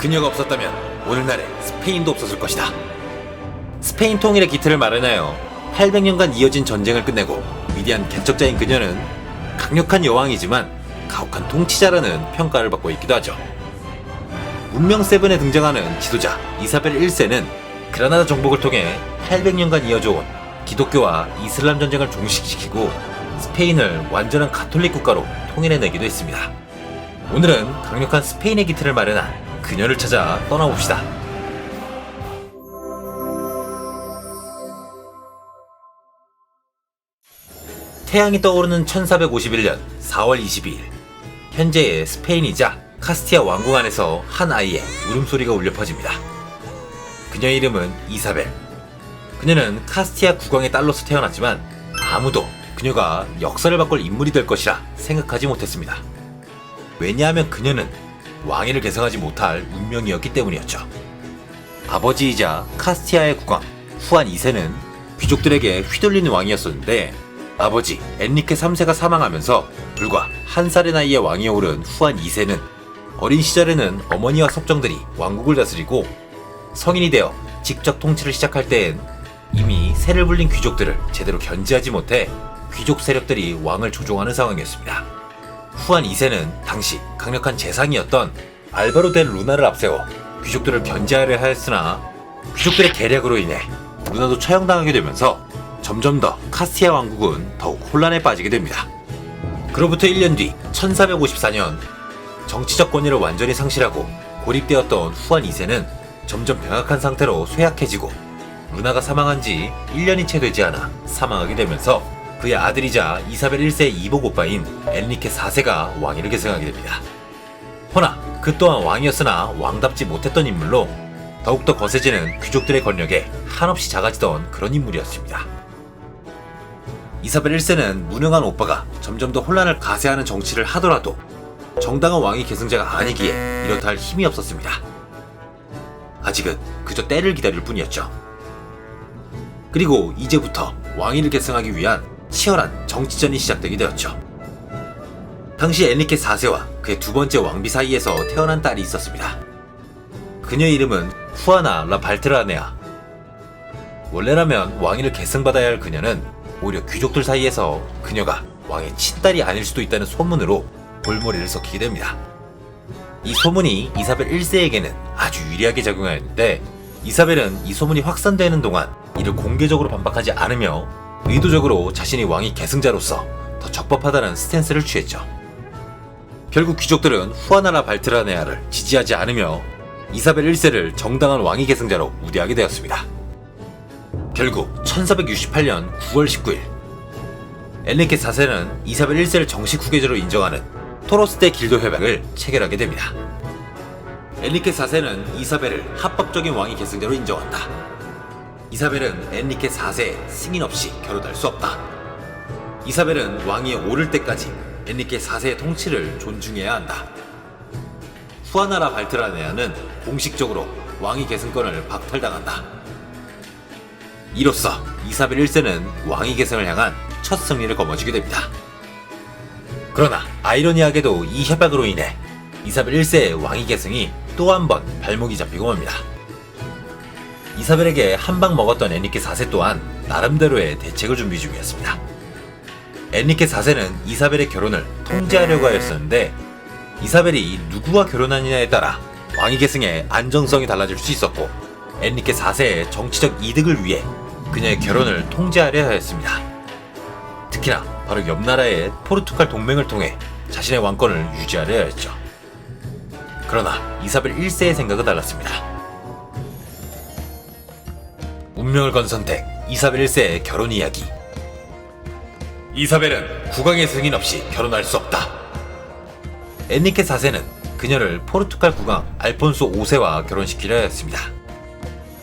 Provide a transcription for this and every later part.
그녀가 없었다면 오늘날의 스페인도 없었을 것이다. 스페인 통일의 기틀을 마련하여 800년간 이어진 전쟁을 끝내고 위대한 개척자인 그녀는 강력한 여왕이지만 가혹한 통치자라는 평가를 받고 있기도 하죠. 문명 세븐에 등장하는 지도자 이사벨 1세는 그라나다 정복을 통해 800년간 이어져온 기독교와 이슬람 전쟁을 종식시키고 스페인을 완전한 가톨릭 국가로 통일해내기도 했습니다. 오늘은 강력한 스페인의 기틀을 마련한 그녀를 찾아 떠나봅시다. 태양이 떠오르는 1451년 4월 22일, 현재의 스페인이자 카스티아 왕궁 안에서 한 아이의 울음소리가 울려 퍼집니다. 그녀의 이름은 이사벨. 그녀는 카스티아 국왕의 딸로서 태어났지만 아무도 그녀가 역사를 바꿀 인물이 될 것이라 생각하지 못했습니다. 왜냐하면 그녀는 왕위를 계승하지 못할 운명이었기 때문이었죠. 아버지이자 카스티아의 국왕 후안 2세는 귀족들에게 휘둘리는 왕이었었는데, 아버지 엔리케 3세가 사망하면서 불과 한 살의 나이에 왕위에 오른 후안 2세는 어린 시절에는 어머니와 섭정들이 왕국을 다스리고 성인이 되어 직접 통치를 시작할 때엔 이미 세를 불린 귀족들을 제대로 견제하지 못해 귀족 세력들이 왕을 조종하는 상황이었습니다. 후안 2세는 당시 강력한 재상이었던 알바로 델 루나를 앞세워 귀족들을 견제하려 하였으나 귀족들의 계략으로 인해 루나도 처형당하게 되면서 점점 더 카스티아 왕국은 더욱 혼란에 빠지게 됩니다. 그로부터 1년 뒤 1454년, 정치적 권위를 완전히 상실하고 고립되었던 후안 2세는 점점 병약한 상태로 쇠약해지고 루나가 사망한 지 1년이 채 되지 않아 사망하게 되면서 그의 아들이자 이사벨 1세의 이복 오빠인 엔리케 4세가 왕위를 계승하게 됩니다. 허나 그 또한 왕이었으나 왕답지 못했던 인물로 더욱더 거세지는 귀족들의 권력에 한없이 작아지던 그런 인물이었습니다. 이사벨 1세는 무능한 오빠가 점점 더 혼란을 가세하는 정치를 하더라도 정당한 왕위 계승자가 아니기에 이렇다 할 힘이 없었습니다. 아직은 그저 때를 기다릴 뿐이었죠. 그리고 이제부터 왕위를 계승하기 위한 치열한 정치전이 시작되게 되었죠. 당시 엔리케 4세와 그의 두 번째 왕비 사이에서 태어난 딸이 있었습니다. 그녀의 이름은 후아나 라 발트라네아. 원래라면 왕위를 계승받아야 할 그녀는 오히려 귀족들 사이에서 그녀가 왕의 친딸이 아닐 수도 있다는 소문으로 골머리를 썩히게 됩니다. 이 소문이 이사벨 1세에게는 아주 유리하게 작용하였는데, 이사벨은 이 소문이 확산되는 동안 이를 공개적으로 반박하지 않으며 의도적으로 자신이 왕위 계승자로서 더 적법하다는 스탠스를 취했죠. 결국 귀족들은 후아나라 발트라네아를 지지하지 않으며 이사벨 1세를 정당한 왕위 계승자로 우대하게 되었습니다. 결국 1468년 9월 19일, 엔리케 4세는 이사벨 1세를 정식 후계자로 인정하는 토로스 데 길도 협약을 체결하게 됩니다. 엔리케 4세는 이사벨을 합법적인 왕위 계승자로 인정한다. 이사벨은 엔리케 4세의 승인 없이 결혼할 수 없다. 이사벨은 왕위에 오를 때까지 엔리케 4세의 통치를 존중해야 한다. 후아나라 발트라네아는 공식적으로 왕위 계승권을 박탈당한다. 이로써 이사벨 1세는 왕위 계승을 향한 첫 승리를 거머쥐게 됩니다. 그러나 아이러니하게도 이 협약으로 인해 이사벨 1세의 왕위 계승이 또 한 번 발목이 잡히고 맙니다. 이사벨에게 한 방 먹었던 엔리케 4세 또한 나름대로의 대책을 준비 중이었습니다. 엔리케 4세는 이사벨의 결혼을 통제하려고 하였었는데, 이사벨이 누구와 결혼하느냐에 따라 왕위 계승의 안정성이 달라질 수 있었고, 엔리케 4세의 정치적 이득을 위해 그녀의 결혼을 통제하려 하였습니다. 특히나 바로 옆 나라의 포르투갈 동맹을 통해 자신의 왕권을 유지하려 하였죠. 그러나 이사벨 1세의 생각은 달랐습니다. 운명을 건 선택, 이사벨 1세의 결혼 이야기. 이사벨은 국왕의 승인 없이 결혼할 수 없다. 엔리케 4세는 그녀를 포르투갈 국왕 알폰소 5세와 결혼시키려 했습니다.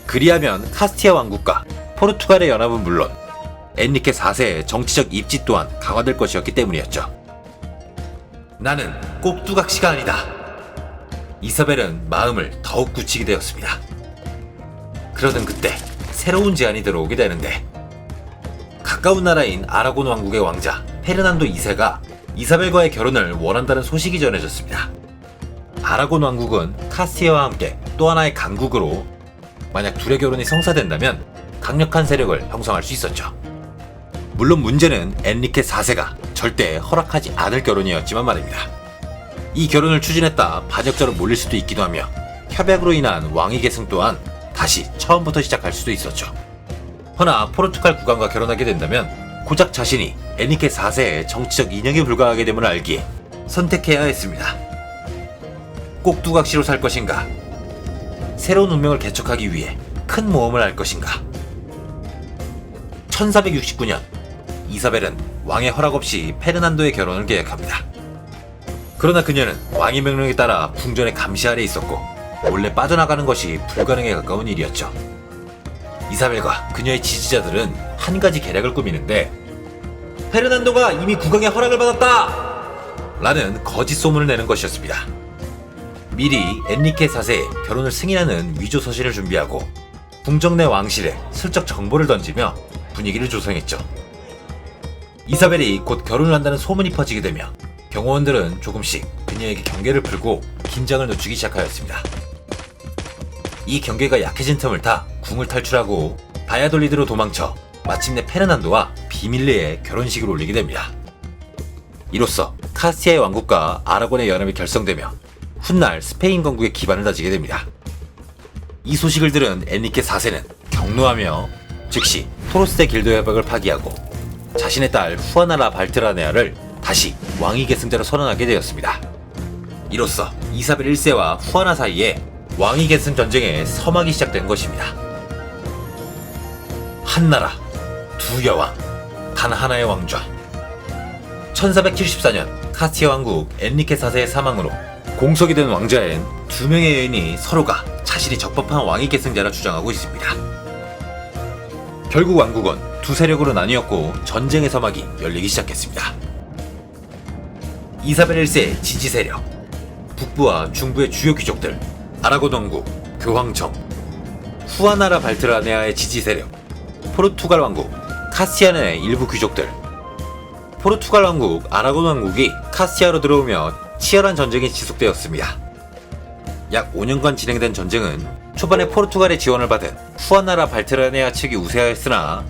그리하면 카스티아 왕국과 포르투갈의 연합은 물론 엔리케 4세의 정치적 입지 또한 강화될 것이었기 때문이었죠. 나는 꼭두각시가 아니다. 이사벨은 마음을 더욱 굳히게 되었습니다. 그러던 그때 새로운 제안이 들어오게 되는데, 가까운 나라인 아라곤 왕국의 왕자 페르난도 2세가 이사벨과의 결혼을 원한다는 소식이 전해졌습니다. 아라곤 왕국은 카스티아와 함께 또 하나의 강국으로 만약 둘의 결혼이 성사된다면 강력한 세력을 형성할 수 있었죠. 물론 문제는 엔리케 4세가 절대 허락하지 않을 결혼이었지만 말입니다. 이 결혼을 추진했다 반역자로 몰릴 수도 있기도 하며 협약으로 인한 왕위 계승 또한 다시 처음부터 시작할 수도 있었죠. 허나 포르투갈 국왕과 결혼하게 된다면 고작 자신이 엔리케 4세의 정치적 인형에 불과하게 됨을 알기에 선택해야 했습니다. 꼭두각시로 살 것인가? 새로운 운명을 개척하기 위해 큰 모험을 할 것인가? 1469년 이사벨은 왕의 허락 없이 페르난도의 결혼을 계획합니다. 그러나 그녀는 왕의 명령에 따라 궁전의 감시 아래 있었고 몰래 빠져나가는 것이 불가능에 가까운 일이었죠. 이사벨과 그녀의 지지자들은 한 가지 계략을 꾸미는데 페르난도가 이미 국왕의 허락을 받았다! 라는 거짓 소문을 내는 것이었습니다. 미리 엔리케 4세의 결혼을 승인하는 위조 서신을 준비하고 궁정 내 왕실에 슬쩍 정보를 던지며 분위기를 조성했죠. 이사벨이 곧 결혼을 한다는 소문이 퍼지게 되며 경호원들은 조금씩 그녀에게 경계를 풀고 긴장을 늦추기 시작하였습니다. 이 경계가 약해진 틈을 타 궁을 탈출하고 바야돌리드로 도망쳐 마침내 페르난도와 비밀리에 결혼식을 올리게 됩니다. 이로써 카스티아의 왕국과 아라곤의 연합이 결성되며 훗날 스페인 건국의 기반을 다지게 됩니다. 이 소식을 들은 엔리케 4세는 격노하며 즉시 토로스의 길도 협약을 파기하고 자신의 딸 후아나라 발트라네아를 다시 왕위 계승자로 선언하게 되었습니다. 이로써 이사벨 1세와 후아나 사이에 왕위 계승 전쟁의 서막이 시작된 것입니다. 한 나라, 두 여왕, 단 하나의 왕좌. 1474년 카스티아 왕국 엔리케 4세의 사망으로 공석이 된 왕좌엔 두 명의 여인이 서로가 자신이 적법한 왕위 계승자라 주장하고 있습니다. 결국 왕국은 두 세력으로 나뉘었고 전쟁의 서막이 열리기 시작했습니다. 이사벨 1세의 지지 세력, 북부와 중부의 주요 귀족들, 아라곤 왕국, 교황청, 후아나라 발트라네아의 지지 세력, 포르투갈 왕국, 카스티아의 일부 귀족들. 포르투갈 왕국, 아라곤 왕국이 카스티아로 들어오며 치열한 전쟁이 지속되었습니다. 약 5년간 진행된 전쟁은 초반에 포르투갈의 지원을 받은 후아나라 발트라네아 측이 우세하였으나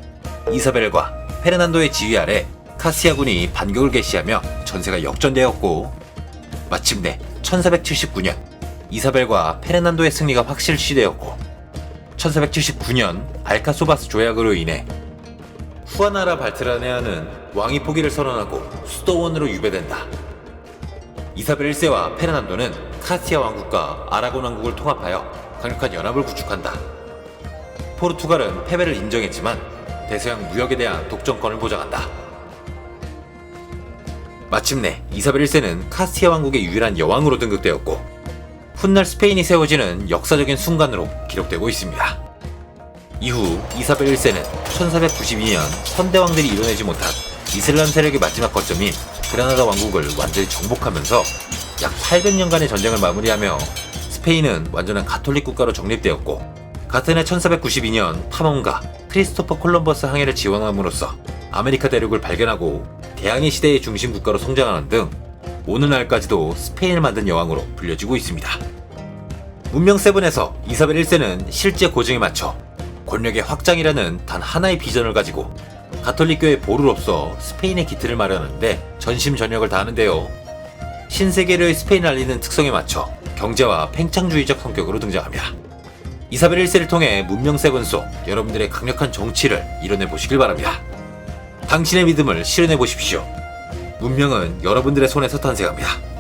이사벨과 페르난도의 지휘 아래 카스티아군이 반격을 개시하며 전세가 역전되었고 마침내 1479년 이사벨과 페르난도의 승리가 확실시되었고 1479년 알카소바스 조약으로 인해 후아나라 발트라네아는 왕위 포기를 선언하고 수도원으로 유배된다. 이사벨 1세와 페르난도는 카스티아 왕국과 아라곤 왕국을 통합하여 강력한 연합을 구축한다. 포르투갈은 패배를 인정했지만 대서양 무역에 대한 독점권을 보장한다. 마침내 이사벨 1세는 카스티아 왕국의 유일한 여왕으로 등극되었고 훗날 스페인이 세워지는 역사적인 순간으로 기록되고 있습니다. 이후 이사벨 1세는 1492년 선대왕들이 이뤄내지 못한 이슬람 세력의 마지막 거점인 그라나다 왕국을 완전히 정복하면서 약 800년간의 전쟁을 마무리하며 스페인은 완전한 가톨릭 국가로 정립되었고 같은 해 1492년 탐험가 크리스토퍼 콜럼버스 항해를 지원함으로써 아메리카 대륙을 발견하고 대항해 시대의 중심 국가로 성장하는 등 오늘날까지도 스페인을 만든 여왕으로 불려지고 있습니다. 문명 7에서 이사벨 1세는 실제 고증에 맞춰 권력의 확장이라는 단 하나의 비전을 가지고 가톨릭교의 보루로서 스페인의 기틀을 마련하는데 전심전력을 다하는데요. 신세계로의 스페인을 알리는 특성에 맞춰 경제와 팽창주의적 성격으로 등장합니다. 이사벨 1세를 통해 문명 7 속 여러분들의 강력한 정치를 이뤄내 보시길 바랍니다. 당신의 믿음을 실현해 보십시오. 문명은 여러분들의 손에서 탄생합니다.